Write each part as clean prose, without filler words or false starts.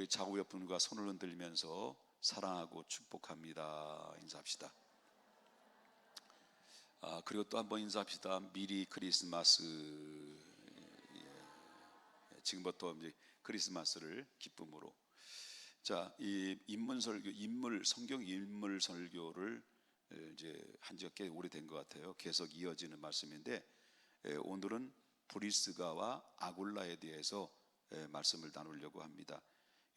우리 좌우 옆분과 손을 흔들면서 사랑하고 축복합니다 인사합시다. 그리고 또 한번 인사합시다. 미리 크리스마스. 지금부터 이제 크리스마스를 기쁨으로. 자, 이 성경 인물 설교를 이제 한 지가 꽤 오래된 것 같아요. 계속 이어지는 말씀인데, 오늘은 브리스가와 아굴라에 대해서 말씀을 나누려고 합니다.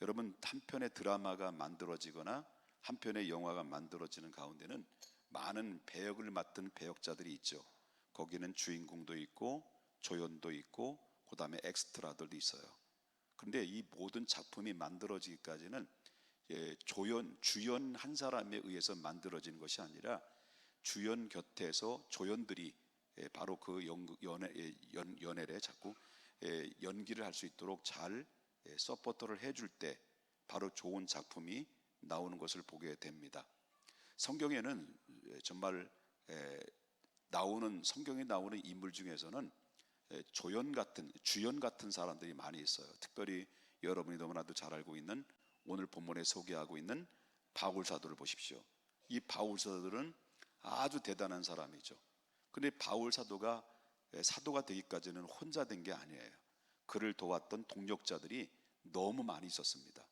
여러분, 한 편의 드라마가 만들어지거나 한 편의 영화가 만들어지는 가운데는 많은 배역을 맡은 배역자들이 있죠. 거기는 주인공도 있고 조연도 있고 그 다음에 엑스트라들도 있어요. 그런데 이 모든 작품이 만들어지기까지는 주연 한 사람에 의해서 만들어지는 것이 아니라 주연 곁에서 조연들이 바로 그 연애에 자꾸 연기를 할 수 있도록 잘 서포터를 해줄 때 바로 좋은 작품이 나오는 것을 보게 됩니다. 성경에는 정말 성경에 나오는 인물 중에서는 주연 같은 사람들이 많이 있어요. 특별히 여러분이 너무나도 잘 알고 있는 오늘 본문에 소개하고 있는 바울 사도를 보십시오. 이 바울 사도는 아주 대단한 사람이죠. 그런데 바울 사도가 되기까지는 혼자 된 게 아니에요. 그를 도왔던 동력자들이 너무 많이 있었습니다.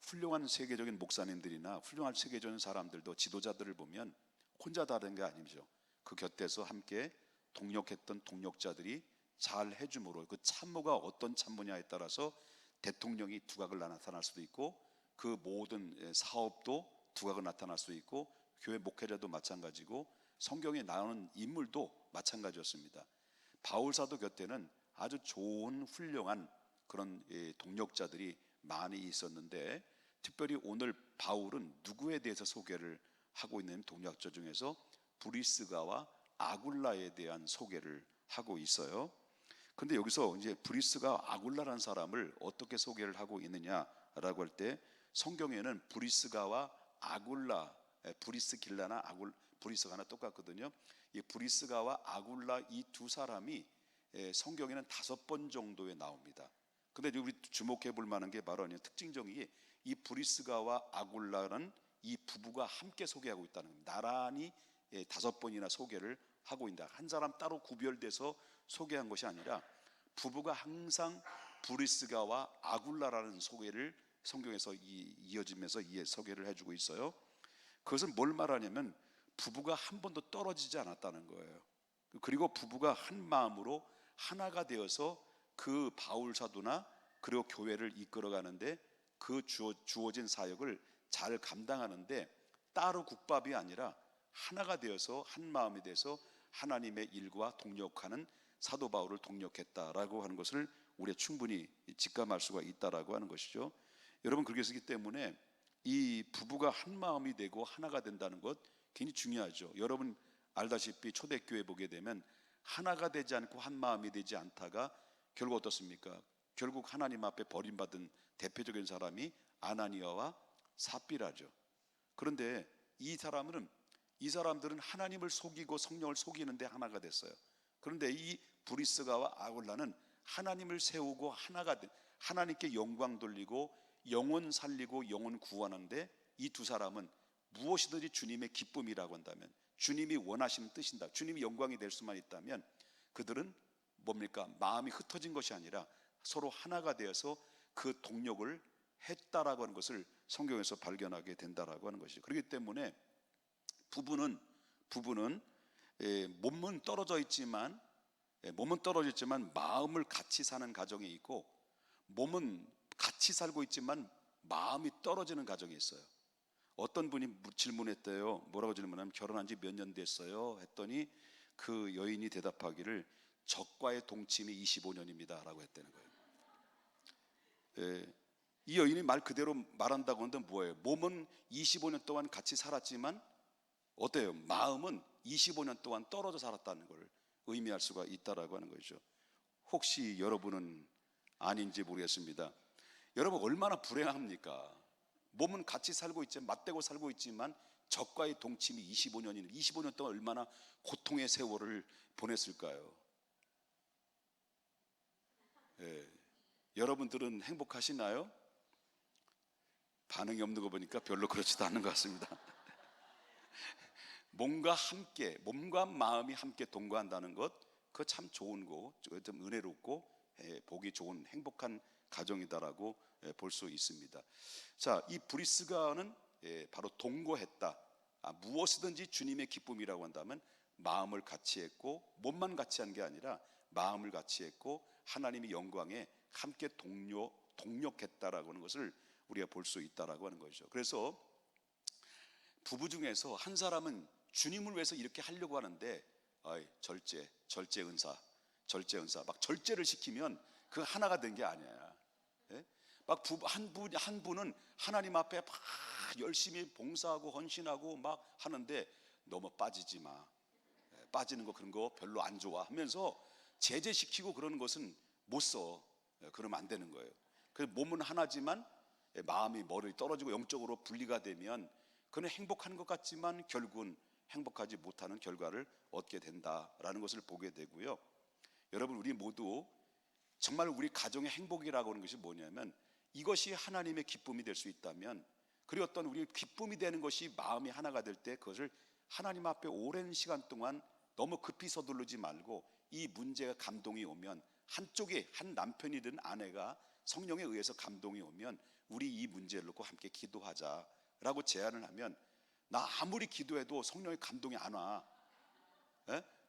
훌륭한 세계적인 목사님들이나 훌륭한 세계적인 사람들도 지도자들을 보면 혼자 다른 게 아니죠. 그 곁에서 함께 동력했던 동력자들이 잘 해줌으로 그 참모가 어떤 참모냐에 따라서 대통령이 두각을 나타날 수도 있고 그 모든 사업도 두각을 나타날 수 있고 교회 목회자도 마찬가지고 성경에 나오는 인물도 마찬가지였습니다. 바울 사도 곁에는 아주 좋은 훌륭한 그런 동력자들이 많이 있었는데, 특별히 오늘 바울은 누구에 대해서 소개를 하고 있는 동력자 중에서 브리스가와 아굴라에 대한 소개를 하고 있어요. 그런데 여기서 이제 브리스가 아굴라라는 사람을 어떻게 소개를 하고 있느냐라고 할 때 성경에는 브리스가와 아굴라, 브리스길라나 브리스가 하나 똑같거든요. 이 브리스가와 아굴라 이 두 사람이 성경에는 5번 정도에 나옵니다. 근데 우리 주목해 볼 만한 게 바로 특징적인 이 브리스가와 아굴라는 이 부부가 함께 소개하고 있다는 겁니다. 나란히 5번이나 소개를 하고 있다. 한 사람 따로 구별돼서 소개한 것이 아니라 부부가 항상 브리스가와 아굴라라는 소개를 성경에서 이어지면서 소개를 해주고 있어요. 그것은 뭘 말하냐면 부부가 한 번도 떨어지지 않았다는 거예요. 그리고 부부가 한 마음으로 하나가 되어서 그 바울 사도나 그리고 교회를 이끌어가는데 그 주어진 사역을 잘 감당하는데 따로 국밥이 아니라 하나가 되어서 한 마음이 돼서 하나님의 일과 동력하는 사도 바울을 동력했다라고 하는 것을 우리가 충분히 직감할 수가 있다라고 하는 것이죠. 여러분, 그렇게 쓰기 때문에 이 부부가 한 마음이 되고 하나가 된다는 것 굉장히 중요하죠. 여러분 알다시피 초대교회 보게 되면 하나가 되지 않고 한 마음이 되지 않다가 결국 어떻습니까? 결국 하나님 앞에 버림받은 대표적인 사람이 아나니아와 삽비라죠. 그런데 이 사람들은 하나님을 속이고 성령을 속이는데 하나가 됐어요. 그런데 이 브리스가와 아굴라는 하나님을 세우고 하나님께 영광 돌리고 영혼 살리고 영혼 구원하는데 이 두 사람은 무엇이든지 주님의 기쁨이라고 한다면, 주님이 원하시는 뜻인다, 주님이 영광이 될 수만 있다면 그들은 뭡니까? 마음이 흩어진 것이 아니라 서로 하나가 되어서 그 동력을 했다라고 하는 것을 성경에서 발견하게 된다라고 하는 것이죠. 그렇기 때문에 부부는 몸은 떨어져 있지만 마음을 같이 사는 가정이 있고, 몸은 같이 살고 있지만 마음이 떨어지는 가정이 있어요. 어떤 분이 질문했대요. 뭐라고 질문하면 결혼한 지 몇 년 됐어요 했더니 그 여인이 대답하기를 적과의 동침이 25년입니다 라고 했다는 거예요. 이 여인이 말 그대로 말한다고 하는데 뭐예요? 몸은 25년 동안 같이 살았지만 어때요? 마음은 25년 동안 떨어져 살았다는 걸 의미할 수가 있다라고 하는 거죠. 혹시 여러분은 아닌지 모르겠습니다. 여러분 얼마나 불행합니까? 몸은 같이 살고 있지만, 맞대고 살고 있지만 적과의 동침이 25년 동안 얼마나 고통의 세월을 보냈을까요? 여러분들은 행복하시나요? 반응이 없는 거 보니까 별로 그렇지도 않은 것 같습니다. 몸과 마음이 함께 동거한다는 것, 그거 참 좋은 거, 좀 은혜롭고 보기 좋은 행복한 가정이다라고 볼 수 있습니다. 자, 이 브리스가는 바로 동거했다. 무엇이든지 주님의 기쁨이라고 한다면 마음을 같이 했고, 몸만 같이 한 게 아니라 마음을 같이 했고, 하나님의 영광에 함께 동력했다라고 하는 것을 우리가 볼 수 있다라고 하는 거죠. 그래서 부부 중에서 한 사람은 주님을 위해서 이렇게 하려고 하는데 절제 은사 막 절제를 시키면 그 하나가 된 게 아니야. 예? 막 한 분은 하나님 앞에 막 열심히 봉사하고 헌신하고 막 하는데 너무 빠지지 마. 빠지는 거 그런 거 별로 안 좋아 하면서 제재시키고 그러는 것은 못 써. 그러면 안 되는 거예요. 그래서 몸은 하나지만 마음이 멀리 떨어지고 영적으로 분리가 되면 그는 행복한 것 같지만 결국은 행복하지 못하는 결과를 얻게 된다라는 것을 보게 되고요. 여러분, 우리 모두 정말 우리 가정의 행복이라고 하는 것이 뭐냐면, 이것이 하나님의 기쁨이 될 수 있다면, 그리고 어떤 우리 기쁨이 되는 것이 마음이 하나가 될 때 그것을 하나님 앞에 오랜 시간 동안 너무 급히 서두르지 말고, 이 문제가 감동이 오면 한쪽에 한 남편이든 아내가 성령에 의해서 감동이 오면 우리 이 문제를 놓고 함께 기도하자라고 제안을 하면, 나 아무리 기도해도 성령의 감동이 안 와.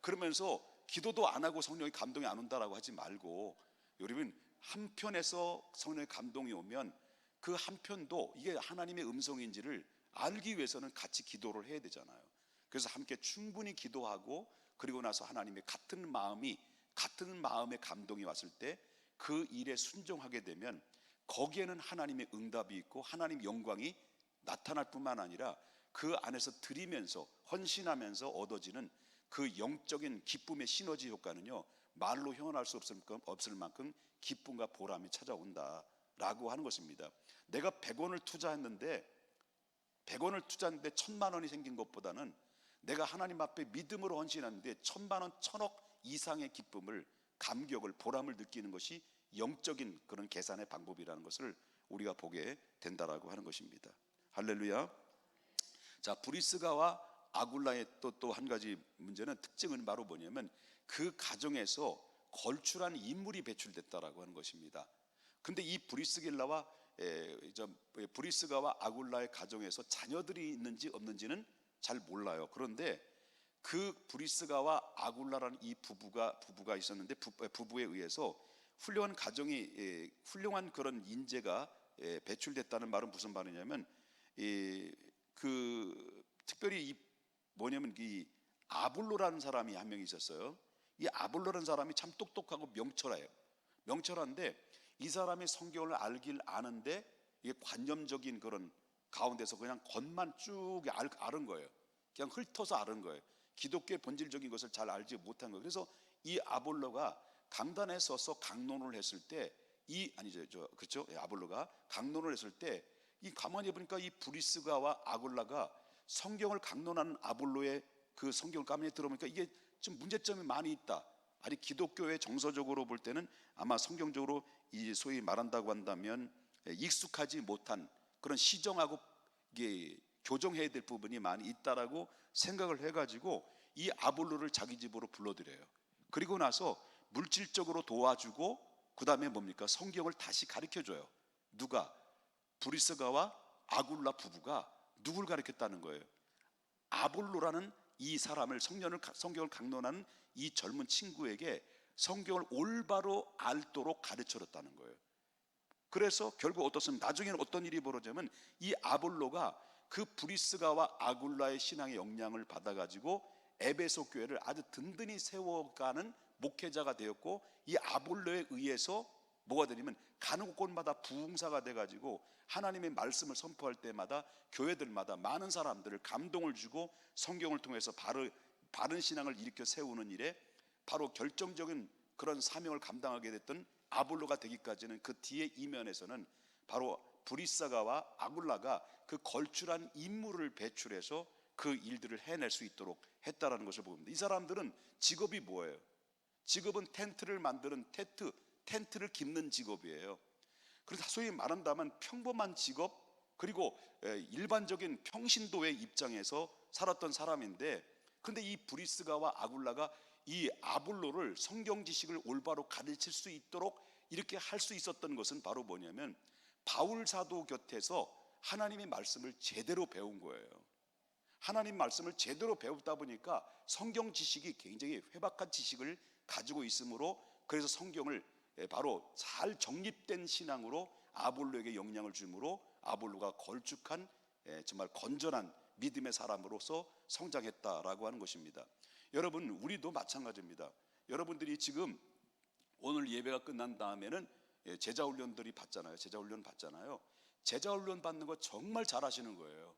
그러면서 기도도 안 하고 성령의 감동이 안 온다라고 하지 말고, 여러분, 한편에서 성령의 감동이 오면 그 한편도 이게 하나님의 음성인지를 알기 위해서는 같이 기도를 해야 되잖아요. 그래서 함께 충분히 기도하고, 그리고 나서 하나님의 같은 마음의 감동이 왔을 때 그 일에 순종하게 되면 거기에는 하나님의 응답이 있고 하나님의 영광이 나타날 뿐만 아니라 그 안에서 드리면서 헌신하면서 얻어지는 그 영적인 기쁨의 시너지 효과는요, 말로 표현할 수 없을 만큼 기쁨과 보람이 찾아온다라고 하는 것입니다. 내가 100원을 투자했는데 1000만 원이 생긴 것보다는 내가 하나님 앞에 믿음으로 헌신하는데 1000만 원, 1000억 이상의 기쁨을, 감격을, 보람을 느끼는 것이 영적인 그런 계산의 방법이라는 것을 우리가 보게 된다라고 하는 것입니다. 할렐루야. 자, 브리스가와 아굴라의 또 한 가지 문제는, 특징은 바로 뭐냐면 그 가정에서 걸출한 인물이 배출됐다라고 하는 것입니다. 근데 이 브리스가와 아굴라의 가정에서 자녀들이 있는지 없는지는 잘 몰라요. 그런데 그 브리스가와 아굴라라는 이 부부가 있었는데, 부부에 의해서 훌륭한 가정이, 훌륭한 그런 인재가 배출됐다는 말은 무슨 말이냐면, 특별히 뭐냐면 이 아볼로라는 사람이 한 명 있었어요. 이 아볼로라는 사람이 참 똑똑하고 명철한데 이 사람이 성경을 알길 아는데 이게 관념적인 그런 가운데서 그냥 겉만 쭉 앓은 거예요. 그냥 훑어서 앓은 거예요. 기독교의 본질적인 것을 잘 알지 못한 거예요. 그래서 이 아볼로가 강단에 서서 강론을 했을 때 그렇죠? 아볼로가 강론을 했을 때 이 가만히 보니까 이 브리스가와 아굴라가 성경을 강론하는 아볼로의 그 성경을 가만히 들어보니까 이게 좀 문제점이 많이 있다. 아니, 기독교의 정서적으로 볼 때는 아마 성경적으로 이 소위 말한다고 한다면 익숙하지 못한 그런 시정하고 이게 교정해야 될 부분이 많이 있다라고 생각을 해가지고 이 아볼로를 자기 집으로 불러들여요. 그리고 나서 물질적으로 도와주고, 그 다음에 뭡니까? 성경을 다시 가르쳐줘요. 누가? 브리스가와 아굴라 부부가 누굴 가르쳤다는 거예요? 아볼로라는 이 사람을, 성경을 강론하는 이 젊은 친구에게 성경을 올바로 알도록 가르쳐줬다는 거예요. 그래서 결국 어떻습니까? 나중에는 어떤 일이 벌어지냐면 이 아볼로가 그 브리스가와 아굴라의 신앙의 영향을 받아가지고 에베소 교회를 아주 든든히 세워가는 목회자가 되었고, 이 아볼로에 의해서 뭐가 되냐면 가는 곳마다 부흥사가 돼가지고 하나님의 말씀을 선포할 때마다 교회들마다 많은 사람들을 감동을 주고 성경을 통해서 바른 신앙을 일으켜 세우는 일에 바로 결정적인 그런 사명을 감당하게 됐던 아볼로가 되기까지는, 그 뒤에 이면에서는 바로 브리스가와 아굴라가 그 걸출한 인물을 배출해서 그 일들을 해낼 수 있도록 했다라는 것을 보입니다. 이 사람들은 직업이 뭐예요? 직업은 텐트를 만드는 텐트를 깁는 직업이에요. 그래서 소위 말한다면 평범한 직업, 그리고 일반적인 평신도의 입장에서 살았던 사람인데, 근데 이 브리스가와 아굴라가 이 아볼로를 성경 지식을 올바로 가르칠 수 있도록 이렇게 할 수 있었던 것은 바로 뭐냐면 바울 사도 곁에서 하나님의 말씀을 제대로 배운 거예요. 하나님 말씀을 제대로 배우다 보니까 성경 지식이 굉장히 회박한 지식을 가지고 있으므로, 그래서 성경을 바로 잘 정립된 신앙으로 아볼로에게 영향을 주므로 아볼로가 걸쭉한 정말 건전한 믿음의 사람으로서 성장했다라고 하는 것입니다. 여러분, 우리도 마찬가지입니다. 여러분들이 지금 오늘 예배가 끝난 다음에는 제자훈련들이 받잖아요. 제자훈련 받잖아요. 제자훈련 받는 거 정말 잘하시는 거예요.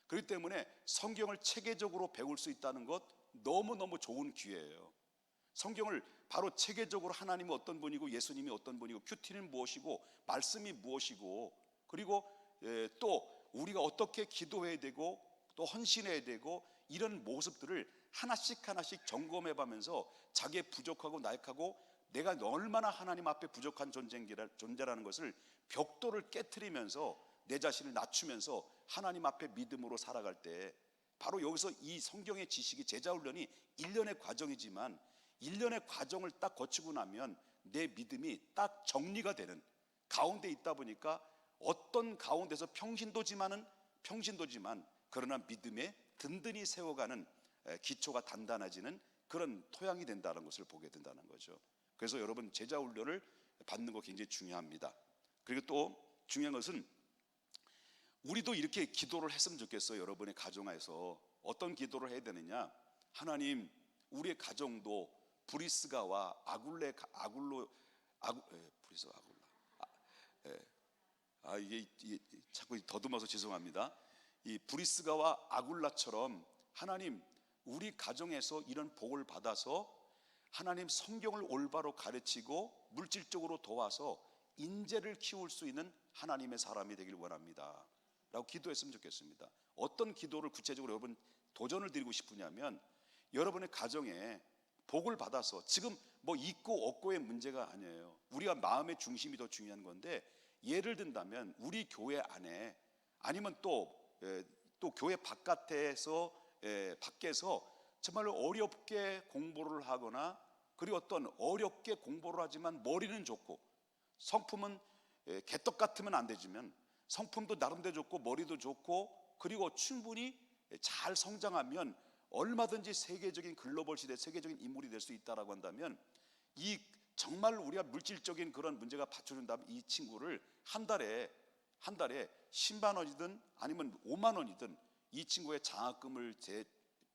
그렇기 때문에 성경을 체계적으로 배울 수 있다는 것 너무너무 좋은 기회예요. 성경을 바로 체계적으로 하나님이 어떤 분이고 예수님이 어떤 분이고 큐티는 무엇이고 말씀이 무엇이고, 그리고 또 우리가 어떻게 기도해야 되고 또 헌신해야 되고, 이런 모습들을 하나씩 하나씩 점검해 가면서 자기의 부족하고 나약하고 내가 얼마나 하나님 앞에 부족한 존재라는 것을 벽돌을 깨트리면서 내 자신을 낮추면서 하나님 앞에 믿음으로 살아갈 때, 바로 여기서 이 성경의 지식이, 제자훈련이 1년의 과정이지만 1년의 과정을 딱 거치고 나면 내 믿음이 딱 정리가 되는 가운데 있다 보니까 어떤 가운데서 평신도지만 그러나 믿음에 든든히 세워가는 기초가 단단해지는 그런 토양이 된다는 것을 보게 된다는 거죠. 그래서 여러분, 제자훈련을 받는 거 굉장히 중요합니다. 그리고 또 중요한 것은 우리도 이렇게 기도를 했으면 좋겠어요. 여러분의 가정에서 어떤 기도를 해야 되느냐? 하나님, 우리의 가정도 브리스가와 이게 자꾸 더듬어서 죄송합니다. 이 브리스가와 아굴라처럼 하나님, 우리 가정에서 이런 복을 받아서 하나님 성경을 올바로 가르치고 물질적으로 도와서 인재를 키울 수 있는 하나님의 사람이 되길 원합니다 라고 기도했으면 좋겠습니다. 어떤 기도를 구체적으로 여러분 도전을 드리고 싶으냐면, 여러분의 가정에 복을 받아서, 지금 뭐 있고 없고의 문제가 아니에요. 우리가 마음의 중심이 더 중요한 건데, 예를 든다면 우리 교회 안에 아니면 또 교회 바깥에서 밖에서 정말로 어렵게 공부를 하거나, 그리고 어떤 어렵게 공부를 하지만 머리는 좋고 성품은 개떡 같으면 안 되지만 성품도 나름대로 좋고 머리도 좋고, 그리고 충분히 잘 성장하면 얼마든지 세계적인 글로벌 시대 세계적인 인물이 될 수 있다라고 한다면, 이 정말 우리가 물질적인 그런 문제가 받쳐준다면 이 친구를 한 달에 10만 원이든 아니면 5만 원이든 이 친구의 장학금을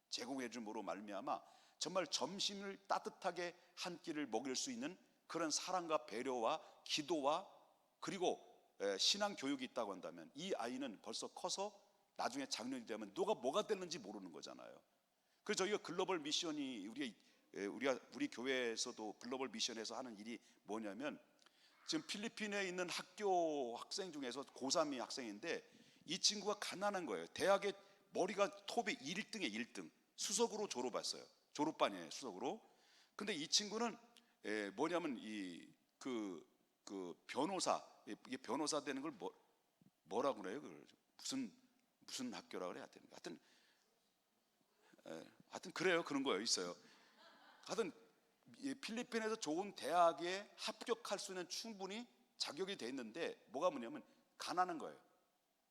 제공해 줌으로 말미암아 정말 점심을 따뜻하게 한 끼를 먹일 수 있는 그런 사랑과 배려와 기도와 그리고 신앙 교육이 있다고 한다면, 이 아이는 벌써 커서 나중에 장년이 되면 누가 뭐가 됐는지 모르는 거잖아요. 그래서 저희가 글로벌 미션이 우리 교회에서도 글로벌 미션에서 하는 일이 뭐냐면, 지금 필리핀에 있는 학교 학생 중에서 고3이 학생인데 이 친구가 가난한 거예요. 대학에 머리가 톱이 1등에 1등, 수석으로 졸업했어요. 졸업반이에요, 수석으로. 근데 이 친구는 뭐냐면 그 변호사, 이게 변호사 되는 걸 뭐라고 그래요? 무슨 학교라고 그래야 되는 거. 하여튼 그래요. 그런 거예요. 있어요. 하여튼 필리핀에서 좋은 대학에 합격할 수 있는 충분히 자격이 돼 있는데, 뭐가 뭐냐면 가난한 거예요.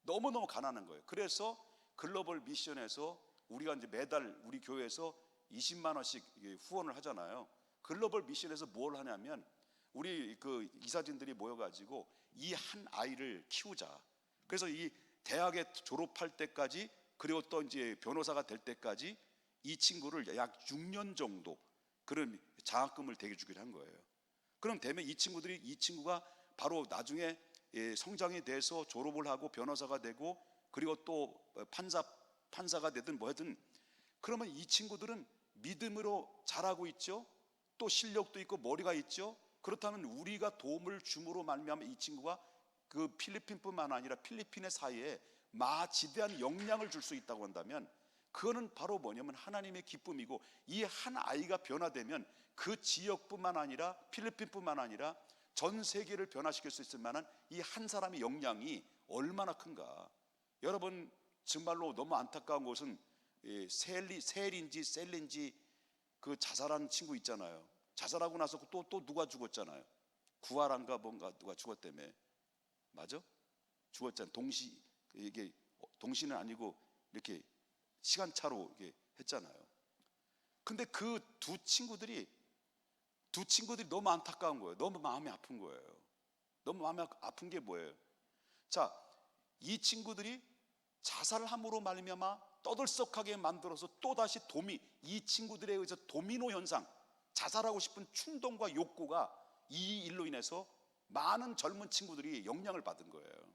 너무너무 가난한 거예요. 그래서 글로벌 미션에서 우리가 이제 매달 우리 교회에서 20만 원씩 후원을 하잖아요. 글로벌 미션에서 뭘 하냐면, 우리 그 이사진들이 모여가지고 이 한 아이를 키우자. 그래서 이 대학에 졸업할 때까지, 그리고 또 이제 변호사가 될 때까지 이 친구를 약 6년 정도 그런 장학금을 대게 주기로 한 거예요. 그럼 되면 이 친구가 바로 나중에 성장이 돼서 졸업을 하고 변호사가 되고, 그리고 또 판사가 되든 뭐든, 그러면 이 친구들은 믿음으로 자라고 있죠. 또 실력도 있고 머리가 있죠. 그렇다면 우리가 도움을 줌으로 말미암아 이 친구가 그 필리핀뿐만 아니라 필리핀의 사이에 지대한 영향을 줄 수 있다고 한다면, 그거는 바로 뭐냐면 하나님의 기쁨이고, 이 한 아이가 변화되면 그 지역뿐만 아니라 필리핀뿐만 아니라 전 세계를 변화시킬 수 있을 만한 이 한 사람의 영향이 얼마나 큰가. 여러분 정말로 너무 안타까운 것은 셀인지 셀린지 그 자살한 친구 있잖아요. 자살하고 나서 또 누가 죽었잖아요. 구하란가 뭔가 누가 죽었다며. 맞아? 죽었잖아요. 이게 동시는 아니고 이렇게 시간차로 이게 했잖아요. 근데 그 두 친구들이 너무 안타까운 거예요. 너무 마음이 아픈 거예요. 너무 마음이 아픈 게 뭐예요? 자, 이 친구들이 자살을 함으로 말미암아 떠들썩하게 만들어서 또다시 이 친구들에 의해서 도미노 현상, 자살하고 싶은 충동과 욕구가 이 일로 인해서 많은 젊은 친구들이 영향을 받은 거예요.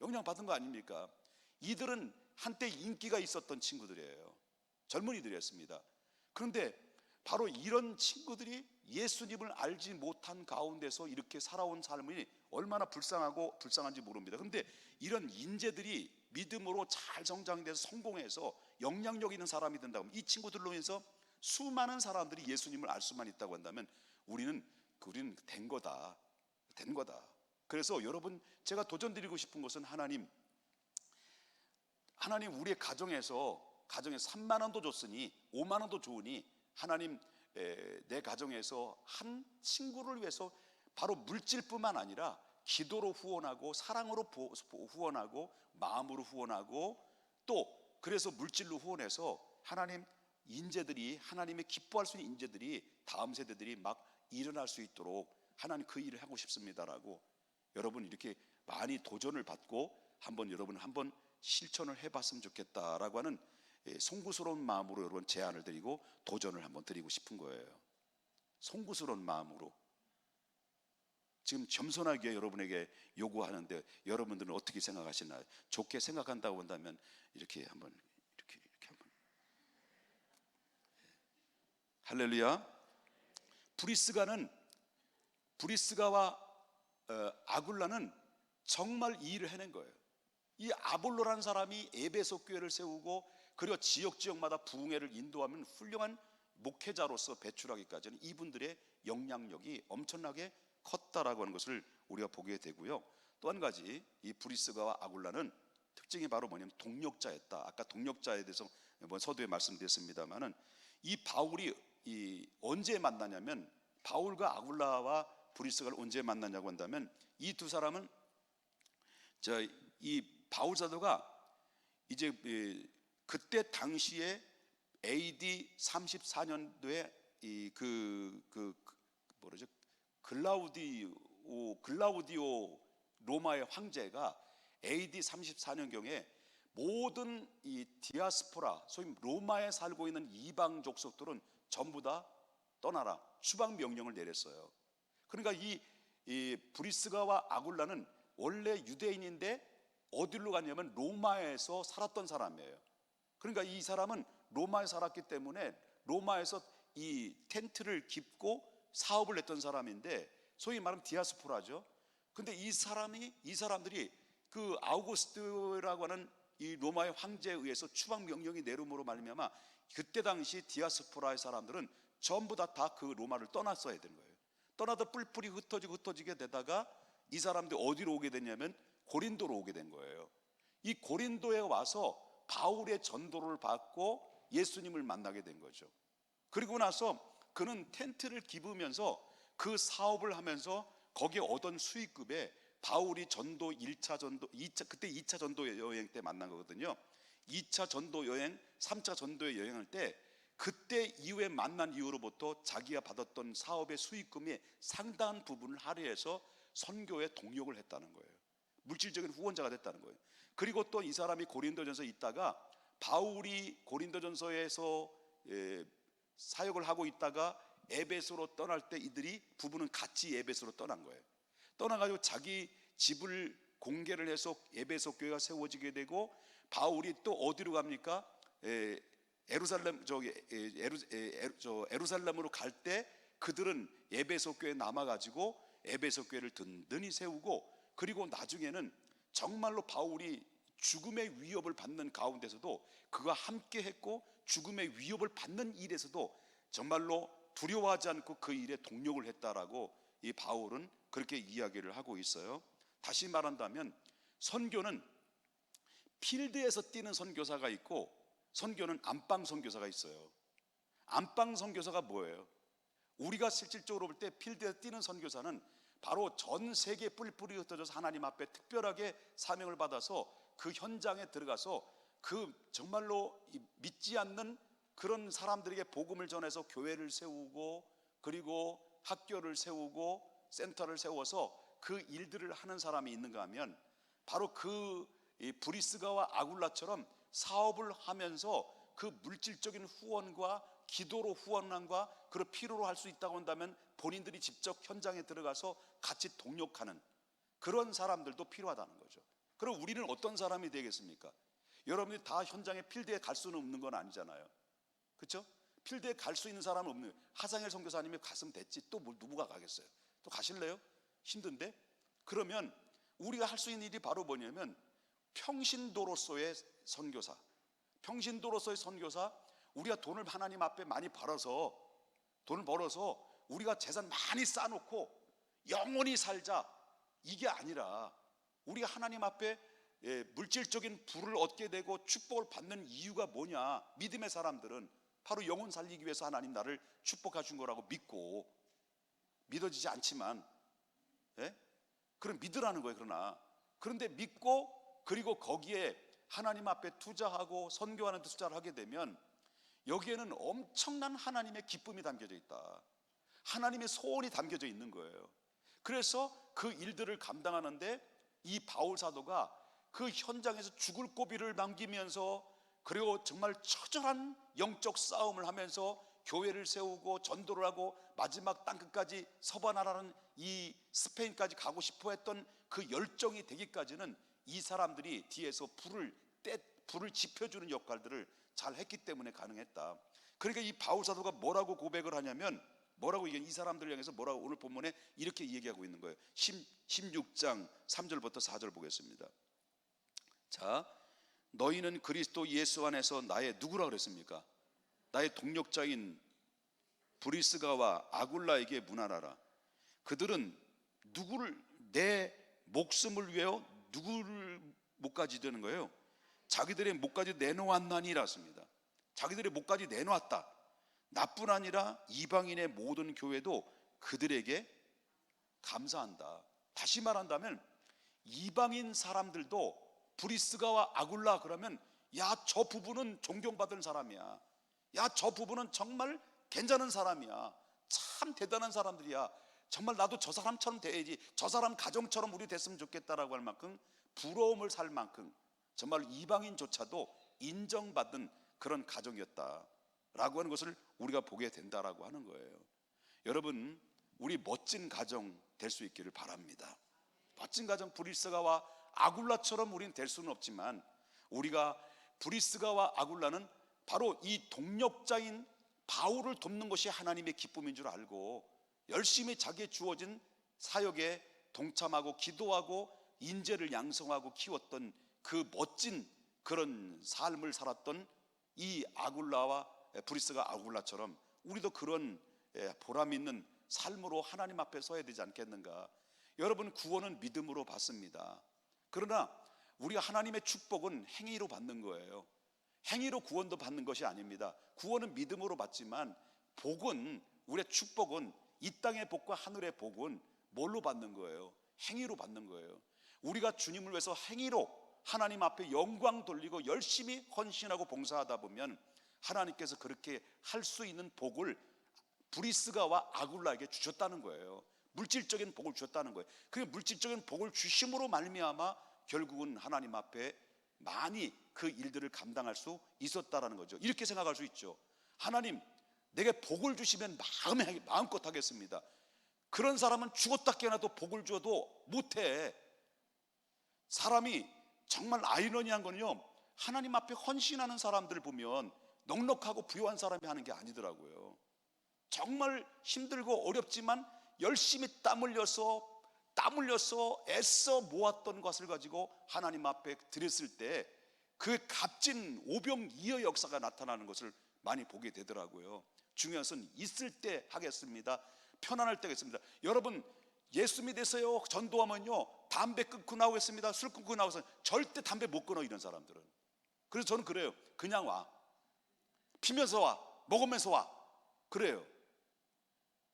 영향받은 거 아닙니까? 이들은 한때 인기가 있었던 친구들이에요. 젊은이들이었습니다. 그런데 바로 이런 친구들이 예수님을 알지 못한 가운데서 이렇게 살아온 삶이 얼마나 불쌍한지 모릅니다. 그런데 이런 인재들이 믿음으로 잘 성장돼서 성공해서 영향력 있는 사람이 된다면, 이 친구들로 인해서 수많은 사람들이 예수님을 알 수만 있다고 한다면 우리는 된 거다. 그래서 여러분, 제가 도전드리고 싶은 것은 하나님 우리의 가정에서 3만 원도 줬으니 5만 원도 좋으니 하나님, 내 가정에서 한 친구를 위해서 바로 물질뿐만 아니라 기도로 후원하고 사랑으로 후원하고 마음으로 후원하고 또 그래서 물질로 후원해서 하나님 인재들이, 하나님의 기뻐할 수 있는 인재들이, 다음 세대들이 막 일어날 수 있도록 하나님 그 일을 하고 싶습니다라고 여러분 이렇게 많이 도전을 받고 여러분 한번 실천을 해봤으면 좋겠다라고 하는 송구스러운 마음으로 여러분 제안을 드리고 도전을 한번 드리고 싶은 거예요. 송구스러운 마음으로 지금 겸손하게 여러분에게 요구하는데 여러분들은 어떻게 생각하시나요? 좋게 생각한다고 한다면 이렇게 한번 할렐루야. 브리스가와 아굴라는 정말 이 일을 해낸 거예요. 이 아볼로라는 사람이 에베소 교회를 세우고 그리고 지역마다 부흥회를 인도하면 훌륭한 목회자로서 배출하기까지는 이분들의 영향력이 엄청나게 컸다라고 하는 것을 우리가 보게 되고요. 또 한 가지, 이 브리스가와 아굴라는 특징이 바로 뭐냐면 동력자였다. 아까 동력자에 대해서 서두에 말씀드렸습니다만은 이 바울이 언제 만나냐면, 바울과 아굴라와 브리스가를 언제 만나냐고 한다면, 이 두 사람은 이 바울 사도가 이제 그때 당시에 AD 34년도에 글라우디오 로마의 황제가 AD 34년경에 모든 이 디아스포라, 소위 로마에 살고 있는 이방 족속들은 전부 다 떠나라, 추방 명령을 내렸어요. 그러니까 이 브리스가와 아굴라는 원래 유대인인데 어디로 갔냐면 로마에서 살았던 사람이에요. 그러니까 이 사람은 로마에 살았기 때문에 로마에서 이 텐트를 깁고 사업을 했던 사람인데 소위 말하면 디아스포라죠. 근데 이 사람들이 그 아우구스트라고 하는 이 로마의 황제에 의해서 추방 명령이 내림으로 말미암아 그때 당시 디아스포라의 사람들은 전부 다 그 로마를 떠났어야 되는 거예요. 떠나다 뿔뿔이 흩어지게 되다가 이 사람들이 어디로 오게 됐냐면 고린도로 오게 된 거예요. 이 고린도에 와서 바울의 전도를 받고 예수님을 만나게 된 거죠. 그리고 나서 그는 텐트를 깁으면서 그 사업을 하면서 거기에 얻은 수익금에 바울이 전도 1차 전도, 그때 2차 전도 여행 때 만난 거거든요. 2차 전도 여행, 3차 전도에 여행할 때 그때 이후에 만난 이후로부터 자기가 받았던 사업의 수익금의 상당한 부분을 할애해서 선교에 동력을 했다는 거예요. 물질적인 후원자가 됐다는 거예요. 그리고 또 이 사람이 고린도전서에 있다가 바울이 고린도전서에서 사역을 하고 있다가 에베소로 떠날 때 이들이 부부는 같이 에베소로 떠난 거예요. 떠나가지고 자기 집을 공개를 해서 에베소 교회가 세워지게 되고, 바울이 또 어디로 갑니까? 에루살렘으로 갈 때 그들은 에베소 교회에 남아가지고 에베소 교회를 든든히 세우고, 그리고 나중에는 정말로 바울이 죽음의 위협을 받는 가운데서도 그가 함께 했고, 죽음의 위협을 받는 일에서도 정말로 두려워하지 않고 그 일에 동력을 했다라고 이 바울은 그렇게 이야기를 하고 있어요. 다시 말한다면 선교는 필드에서 뛰는 선교사가 있고 선교는 안방 선교사가 있어요. 안방 선교사가 뭐예요? 우리가 실질적으로 볼 때 필드에서 뛰는 선교사는 바로 전 세계에 뿔뿔이 흩어져서 하나님 앞에 특별하게 사명을 받아서 그 현장에 들어가서 그 정말로 믿지 않는 그런 사람들에게 복음을 전해서 교회를 세우고 그리고 학교를 세우고 센터를 세워서 그 일들을 하는 사람이 있는가 하면 바로 그 브리스가와 아굴라처럼 사업을 하면서 그 물질적인 후원과 기도로 후원함과 그런 필요로 할 수 있다고 한다면 본인들이 직접 현장에 들어가서 같이 동력하는 그런 사람들도 필요하다는 거죠. 그럼 우리는 어떤 사람이 되겠습니까? 여러분들이 다 현장에 필드에 갈 수는 없는 건 아니잖아요. 그렇죠? 필드에 갈 수 있는 사람은 없는 거예요. 하상일 선교사님이 갔으면 됐지 또 누구가 가겠어요? 또 가실래요? 힘든데? 그러면 우리가 할 수 있는 일이 바로 뭐냐면 평신도로서의 선교사, 평신도로서의 선교사. 우리가 돈을 하나님 앞에 많이 벌어서 돈을 벌어서 우리가 재산 많이 쌓아놓고 영원히 살자 이게 아니라 우리가 하나님 앞에 물질적인 부를 얻게 되고 축복을 받는 이유가 뭐냐? 믿음의 사람들은 바로 영혼 살리기 위해서 하나님 나를 축복하신 거라고 믿고, 믿어지지 않지만 그럼 믿으라는 거예요. 그런데 믿고 그리고 거기에 하나님 앞에 투자하고 선교하는 데 투자를 하게 되면 여기에는 엄청난 하나님의 기쁨이 담겨져 있다. 하나님의 소원이 담겨져 있는 거예요. 그래서 그 일들을 감당하는데 이 바울 사도가 그 현장에서 죽을 고비를 남기면서 그리고 정말 처절한 영적 싸움을 하면서 교회를 세우고 전도를 하고 마지막 땅끝까지 서바나라는 이 스페인까지 가고 싶어 했던 그 열정이 되기까지는 이 사람들이 뒤에서 불을 지펴주는 역할들을 잘 했기 때문에 가능했다. 그러니까 이 바울 사도가 뭐라고 고백을 하냐면 이 사람들을 향해서 뭐라고 오늘 본문에 이렇게 얘기하고 있는 거예요. 16장 3절부터 4절 보겠습니다. 자, 너희는 그리스도 예수 안에서 나의 누구라 그랬습니까? 나의 동력자인 브리스가와 아굴라에게 문안하라. 그들은 내 목숨을 위하여 누구를 목까지 되는 거예요? 자기들의 목까지 내놓았나니라 습니다. 자기들의 목까지 내놓았다. 나뿐 아니라 이방인의 모든 교회도 그들에게 감사한다. 다시 말한다면 이방인 사람들도 브리스가와 아굴라 그러면 야, 저 부부는 존경받은 사람이야. 야, 저 부부는 정말 괜찮은 사람이야. 참 대단한 사람들이야. 정말 나도 저 사람처럼 돼야지. 저 사람 가정처럼 우리 됐으면 좋겠다라고 할 만큼 부러움을 살 만큼 정말 이방인조차도 인정받은 그런 가정이었다라고 하는 것을 우리가 보게 된다라고 하는 거예요. 여러분, 우리 멋진 가정 될 수 있기를 바랍니다. 멋진 가정, 브리스가와 아굴라처럼 우리는 될 수는 없지만 우리가 브리스가와 아굴라는 바로 이 동력자인 바울을 돕는 것이 하나님의 기쁨인 줄 알고 열심히 자기의 주어진 사역에 동참하고 기도하고 인재를 양성하고 키웠던 그 멋진 그런 삶을 살았던 이 아굴라와 브리스가 아굴라처럼 우리도 그런 보람 있는 삶으로 하나님 앞에 서야 되지 않겠는가. 여러분, 구원은 믿음으로 받습니다. 그러나 우리가 하나님의 축복은 행위로 받는 거예요. 행위로 구원도 받는 것이 아닙니다. 구원은 믿음으로 받지만 복은, 우리의 축복은, 이 땅의 복과 하늘의 복은 뭘로 받는 거예요? 행위로 받는 거예요. 우리가 주님을 위해서 행위로 하나님 앞에 영광 돌리고 열심히 헌신하고 봉사하다 보면 하나님께서 그렇게 할 수 있는 복을 브리스가와 아굴라에게 주셨다는 거예요. 물질적인 복을 주셨다는 거예요. 그 물질적인 복을 주심으로 말미암아 결국은 하나님 앞에 많이 그 일들을 감당할 수 있었다라는 거죠. 이렇게 생각할 수 있죠. 하나님, 내게 복을 주시면 마음껏 하겠습니다. 그런 사람은 죽었다 깨어나도 복을 줘도 못해. 사람이 정말 아이러니한 건요, 하나님 앞에 헌신하는 사람들을 보면 넉넉하고 부유한 사람이 하는 게 아니더라고요. 정말 힘들고 어렵지만 열심히 땀 흘려서 애써 모았던 것을 가지고 하나님 앞에 드렸을 때 그 값진 오병이어의 역사가 나타나는 것을 많이 보게 되더라고요. 중요한 것은 있을 때 하겠습니다. 편안할 때 하겠습니다. 여러분, 예수 믿으세요 전도하면요 담배 끊고 나오겠습니다, 술 끊고 나와서 절대 담배 못 끊어, 이런 사람들은. 그래서 저는 그래요. 그냥 와, 피면서 와, 먹으면서 와, 그래요.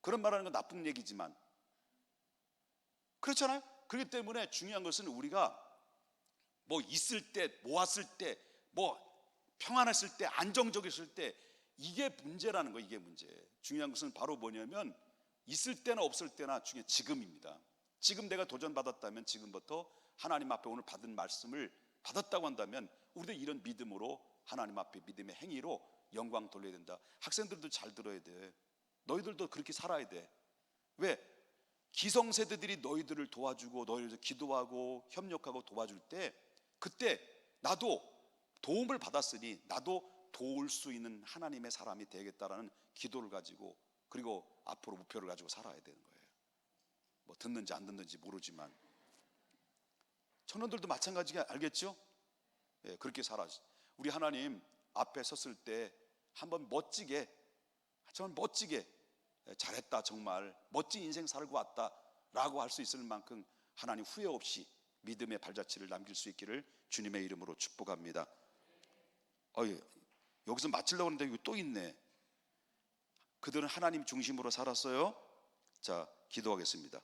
그런 말하는 건 나쁜 얘기지만 그렇잖아요. 그렇기 때문에 중요한 것은 우리가 뭐 있을 때, 모았을 때, 뭐 평안했을 때, 안정적이었을 때, 이게 문제라는 거예요. 이게 문제. 중요한 것은 바로 뭐냐면 있을 때나 없을 때나 중요한 지금입니다. 지금 내가 도전받았다면 지금부터 하나님 앞에 오늘 받은 말씀을 받았다고 한다면 우리도 이런 믿음으로 하나님 앞에 믿음의 행위로 영광 돌려야 된다. 학생들도 잘 들어야 돼. 너희들도 그렇게 살아야 돼. 왜? 기성세대들이 너희들을 도와주고 너희들 기도하고 협력하고 도와줄 때 그때 나도 도움을 받았으니 나도 도울 수 있는 하나님의 사람이 되겠다라는 기도를 가지고 그리고 앞으로 목표를 가지고 살아야 되는 거예요. 뭐 듣는지 안 듣는지 모르지만 청년들도 마찬가지가 알겠죠? 예, 그렇게 살아야지. 우리 하나님 앞에 섰을 때 한번 멋지게, 정말 멋지게 잘했다, 정말 멋진 인생 살고 왔다 라고 할 수 있을 만큼 하나님 후회 없이 믿음의 발자취를 남길 수 있기를 주님의 이름으로 축복합니다. 여기서 마치려고 하는데 이거 또 있네. 그들은 하나님 중심으로 살았어요. 자, 기도하겠습니다.